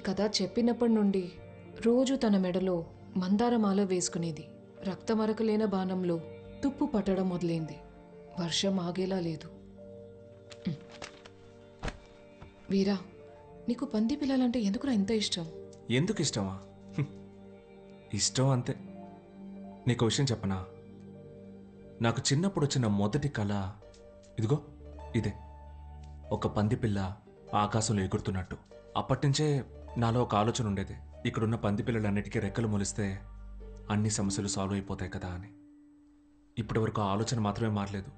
కథ చెప్పినప్పటి నుండి రోజు తన మెడలో మందారమాల వేసుకునేది. రక్తమరకలేన బాణంలో తుప్పు పట్టడం మొదలైంది. వర్షం ఆగేలా లేదు. వీరా, నీకు పంది పిల్లలంటే ఎందుకురా ఇంత ఇష్టం? ఎందుకు ఇష్టమా? ఇష్టం అంతే. నీకు విషయం చెప్పనా? నాకు చిన్నప్పుడు వచ్చిన మొదటి కళ ఇదిగో ఇదే, ఒక పంది పిల్ల ఆకాశంలో ఎగురుతున్నట్టు. అప్పటినుంచే నాలో ఒక ఆలోచన ఉండేది, ఇక్కడున్న పంది పిల్లలన్నిటికీ రెక్కలు మొలిస్తే అన్ని సమస్యలు సాల్వ్ అయిపోతాయి కదా అని. ఇప్పటి వరకు ఆ ఆలోచన మాత్రమే మారలేదు.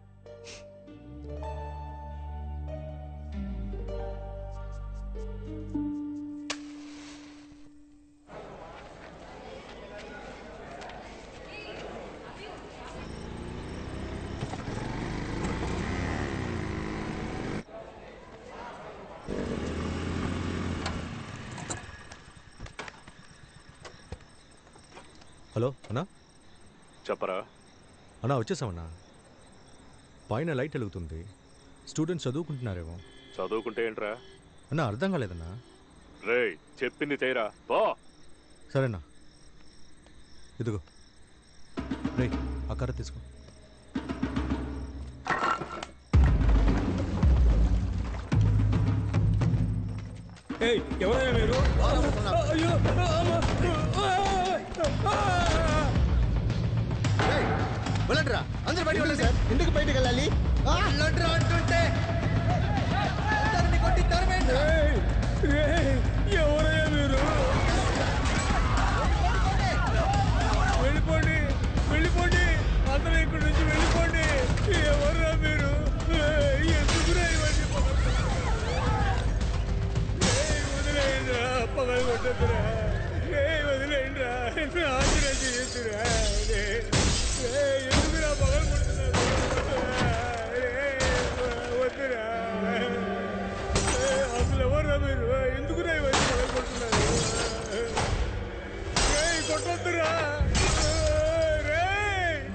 హలో అన్నా. చెప్పరా అన్నా, వచ్చేసామన్నా. పైన లైట్ వెలుగుతుంది. స్టూడెంట్స్ చదువుకుంటున్నారేమో. చదువుకుంటే ఏంట్రా? అన్నా, అర్థం కాలేదన్నా. రే, చెప్పింది చేయరా. బా సరేనా, ఇదిగో రే, ఆ కర్ర తీసుకో. ఎవరైనా మీరు? వెళ్ళండిరా, అందరూ బయటికి వెళ్ళండి సార్. ఎందుకు బయటికి వెళ్ళాలి? వెళ్ళండిరా అంటుంటే అందరిని కొట్టి తరమేండి. ఎవరయ్యా మీరు? వెళ్ళిపోండి, వెళ్ళిపోండి, అందరూ ఇక్కడి నుంచి వెళ్ళిపోండి. ఎవర్రా మీరు? ఎందుకురా ఇవన్నీ? వదిలేయండిరా, పగలు కొట్టద్దురా. వదిలేయండిరా, ఆశ్చర్యం చేయొద్దురా. ఎందుకురా పగలు కొడుతున్నారు? వద్దురా. అసలు ఎవర్రా మీరు? ఎందుకురా ఇవన్నీ పగలు కొడుతున్నారు? కొట్టొద్దురా,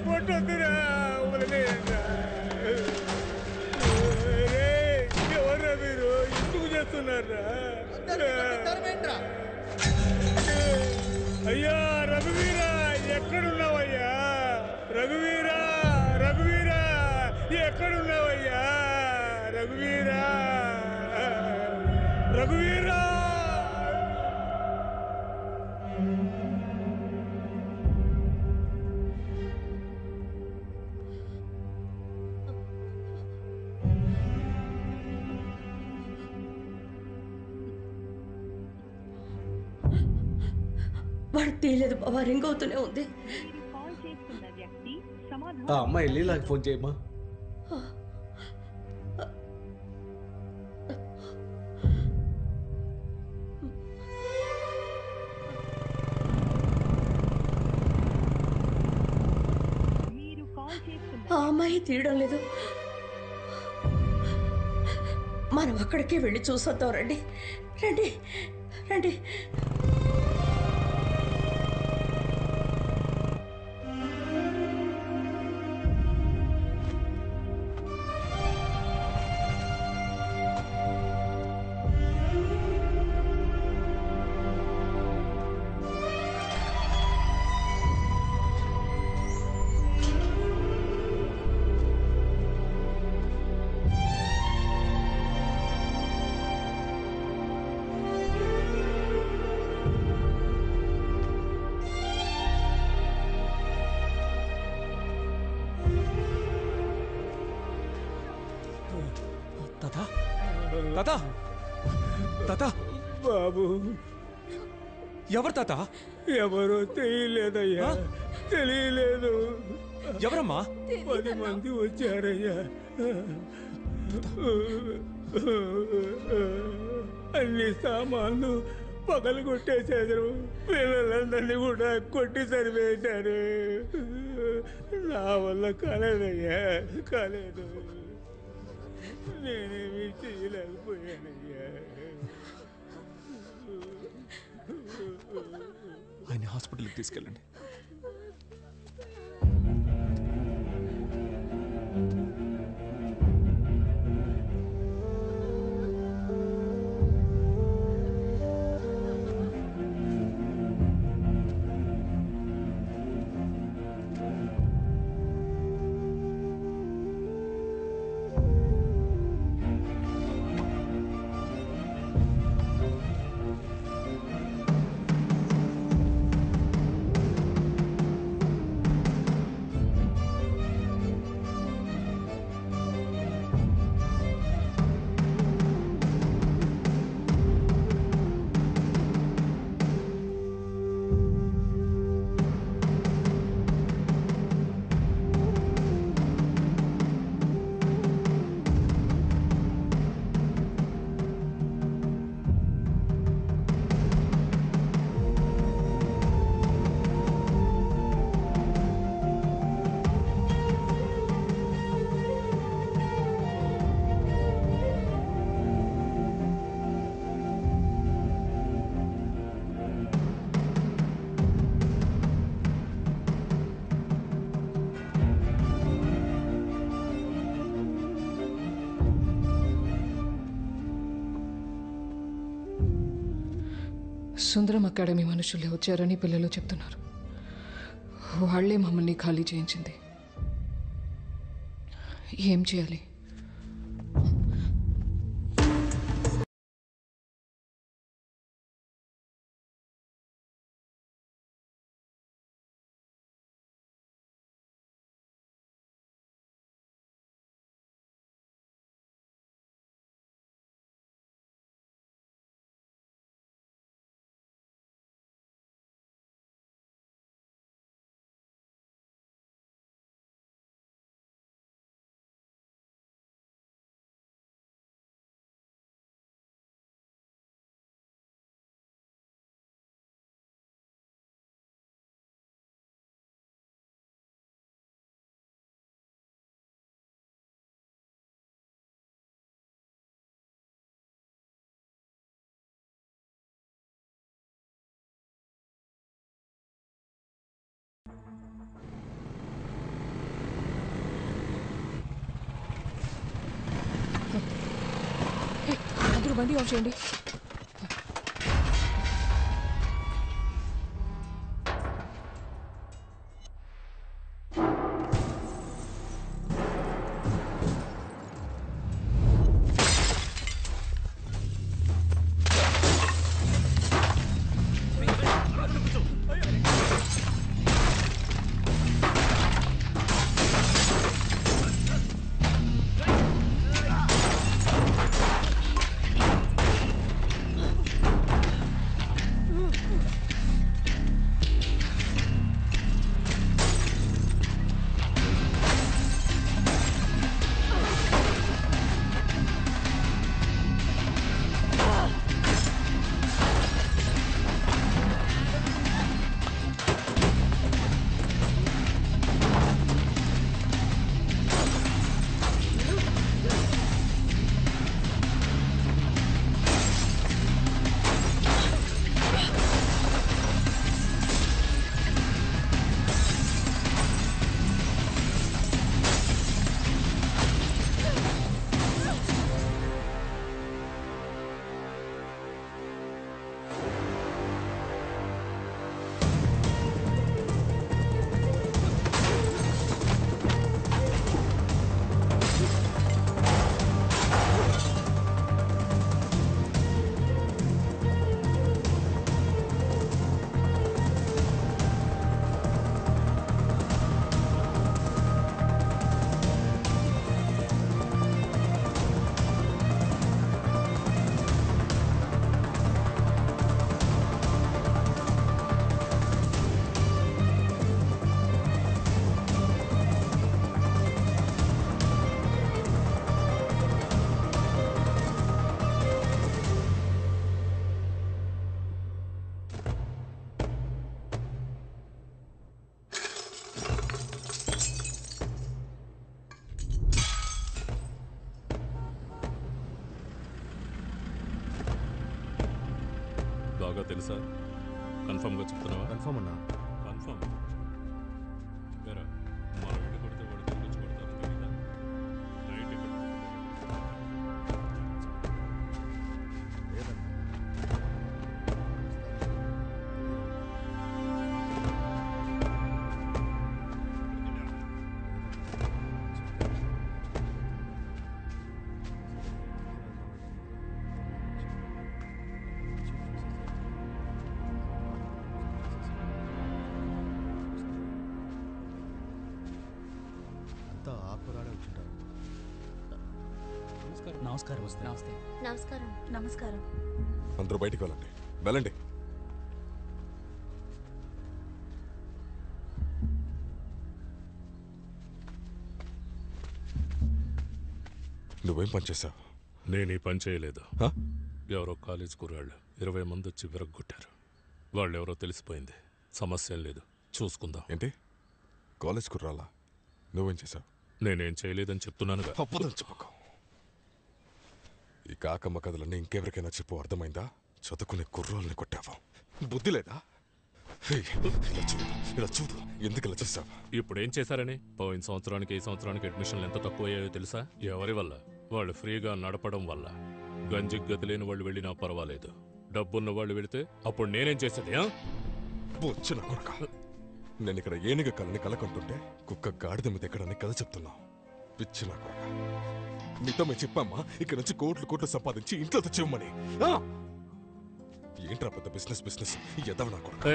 కొట్టొద్దురా, వదిలేయండిరా. ఎవర్రా మీరు? ఎందుకు చేస్తున్నారా? అయ్యా రఘువీరా, ఎక్కడున్నావయ్యా? రఘువీరా, రఘువీరా, ఎక్కడున్నావయ్యా? రఘువీరా, రఘువీరా. వాడు తీయలేదు బాబా, రింగ్ అవుతూనే ఉంది. ఆ అమ్మాయి లీలాకి ఫోన్ చేయమ్మా. ఆ అమ్మాయి తీయడం లేదు. మనం అక్కడికే వెళ్ళి చూసొద్దాం. రండి రండి రండి. తాత, తాత, బాబు, ఎవరు తాత? ఎవరో తెలియలేదయ్యా, తెలియలేదు. ఎవరమ్మా? 10 మంది వచ్చారయ్యా. అన్ని సామాన్లు పగలు కొట్టేశారు. పిల్లలందరినీ కూడా కొట్టి సరివేశారు. నా వల్ల కాలేదయ్యా, కాలేదు. నేనేమి చేయలేకపోయానయ్యా. ఆయన హాస్పిటల్కి తీసుకెళ్ళండి. సుందరం అకాడమీ మనుషులే వచ్చారని పిల్లలు చెప్తున్నారు. వాళ్లే మమ్మల్ని ఖాళీ చేయించింది. ఏం చేయాలి? అందరూ బండి ఆఫ్ చేయండి. బాగా తెలుసా? కన్ఫర్మ్గా చెప్తున్నావా? కన్ఫర్మ్ అన్నా. కన్ఫర్మ్ వేరా మన వీడు కొడితే వాడు తీసుకొచ్చి కొడతారు తెలీదా? రైట్ ఇక్కడ అంతా ఆకురాడే వచ్చింటారు. నమస్కారం. నమస్తే. నమస్కారం. నమస్కారం. అందరూ బయటికి వెళ్ళండి. వెళ్ళండి. నువ్వేం పని చేశావు? నేను ఈ పని చేయలేదు. ఎవరో కాలేజ్ కుర్రాళ్ళు 20 మంది వచ్చి విరగ్గొట్టారు. వాళ్ళు ఎవరో తెలిసిపోయింది. సమస్య లేదు, చూసుకుందాం. ఏంటి కాలేజ్ కుర్రాలా? నువ్వేం చేశావు? నేనేం చేయలేదని చెప్తున్నానుగా. తప్పదని చెప్పుకో. ఈ కాకమ్మ కథలన్నీ ఇంకెవరికైనా చెప్పు, అర్థమైందా? చదువుకునే కుర్రాళ్ళని కొట్టావు, బుద్ధి లేదా? ఇలా చూడు, ఎందుకు ఇలా చేశావు? ఇప్పుడు ఏం చేశారని? పోయిన సంవత్సరానికి ఈ సంవత్సరానికి అడ్మిషన్లు ఎంత తక్కువ అయ్యాయో తెలుసా? ఎవరి వల్ల? వాళ్ళు ఫ్రీగా నడపడం వల్ల. గంజికి గతి లేని వాళ్ళు వెళ్ళినా పర్వాలేదు, డబ్బున్న వాళ్ళు వెళితే అప్పుడు నేనేం చేసేది? వచ్చిన కొడక నేను ఇక్కడ ఏనుగ కళని కలకంటుంటే కుక్క గాడిద మీద ఎక్కడని కథ చెప్తున్నావు. పిచ్చిన కొడక నీతో మేము చెప్పామ్మా ఇక్కడ నుంచి కోట్లు కోట్లు సంపాదించి ఇంట్లో తెచ్చివ్వమని. ఏంట్రా పెద్ద బిజినెస్ ఎదవ నా కొడక.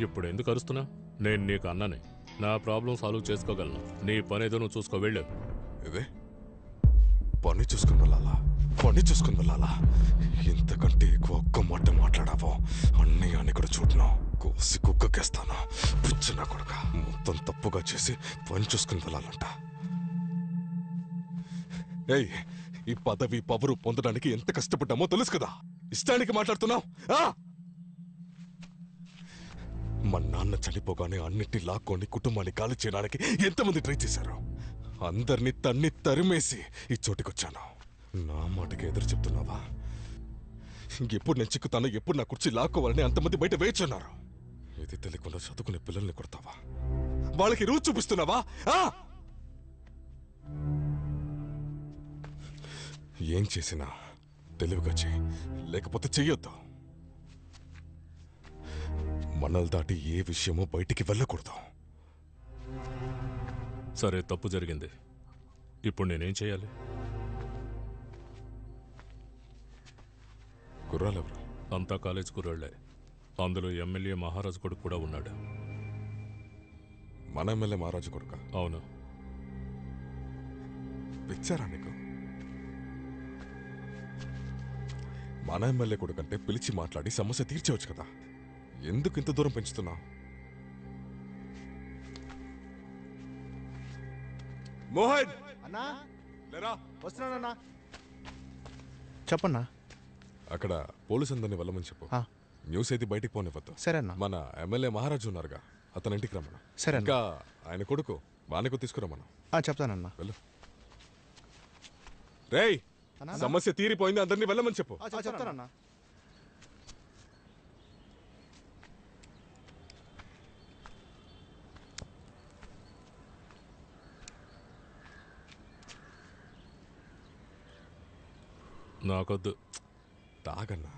ఇప్పుడు ఎందుకు అరుస్తున్నా? నేను నీకు అన్ననే, నా ప్రాబ్లం సాల్వ్ చేసుకోగలను. నీ పని ఏదో నువ్వు చూసుకో, వెళ్ళు. ఇదే పని చూసుకుని వెళ్ళాలా? ఇంతకంటే ఎక్కువ ఒక్క మాట మాట్లాడావో అన్నయ్య అని కూడా చూడను. కోసి కుక్కకేస్తాను. పిచ్చిన కొడక మొత్తం తప్పుగా చేసి పని చూసుకుని వెళ్ళాలంట. ఏయ్, ఈ పదవి పవరు పొందడానికి ఎంత కష్టపడ్డామో తెలుసు కదా. ఇష్టానికి మాట్లాడుతున్నావు. మా నాన్న చనిపోగానే అన్నిటినీ లాక్కొని కుటుంబాన్ని ఖాళీ చేయడానికి ఎంతమంది ట్రై చేశారు. అందరినీ తరిమేసి ఈ చోటికొచ్చాను. నా మాటకి ఎదురు చెప్తున్నావా? ఎప్పుడు నేను చిక్కుతానో, ఎప్పుడు నా కుర్చీ లాక్కోవాలని అంతమంది బయట వేచున్నారు. ఇది తెలియకుండా చదువుకునే పిల్లల్ని కొడతావా? వాళ్ళకి రూచి చూపిస్తున్నావా? ఏం చేసినా తెలివిగా చెయ్యి, లేకపోతే చెయ్యొద్దు. మనల్ని దాటి ఏ విషయమో బయటికి వెళ్ళకూడదు. సరే, తప్పు జరిగింది. ఇప్పుడు నేనేం చేయాలి? కుర్రాలెవరు? అంతా కాలేజ్ కుర్రాళ్లే. అందులో ఎమ్మెల్యే మహారాజు కొడుకు కూడా ఉన్నాడు. మన ఎమ్మెల్యే మహారాజు కొడుక? అవును. పిచ్చారా నీకు? మన ఎమ్మెల్యే కొడుకంటే పిలిచి మాట్లాడి సమస్య తీర్చవచ్చు కదా. ఎందుకు ఇంత దూరం పెంచుతున్నావు? మోహన్ అన్నా లేరా, వస్తున్నానన్నా. చెప్పన్నా. అక్కడ పోలీసు అందరిని వెళ్ళమని చెప్పు. న్యూస్ అయితే బయటికి పోనివ్వద్దు. సరే అన్న. మన ఎమ్మెల్యే మహారాజు ఉన్నారుగా, అతని ఇంటికి రమ్మను. సరే. ఇంకా ఆయన కొడుకు వానికి తీసుకురమ్మను. చెప్తానన్నా. వెళ్ళు. రేయ్, సమస్య తీరిపోయింది, అందరినీ వెళ్ళమని చెప్పు. చెప్తానన్నా. నాకొద్దు. తాగన్నా.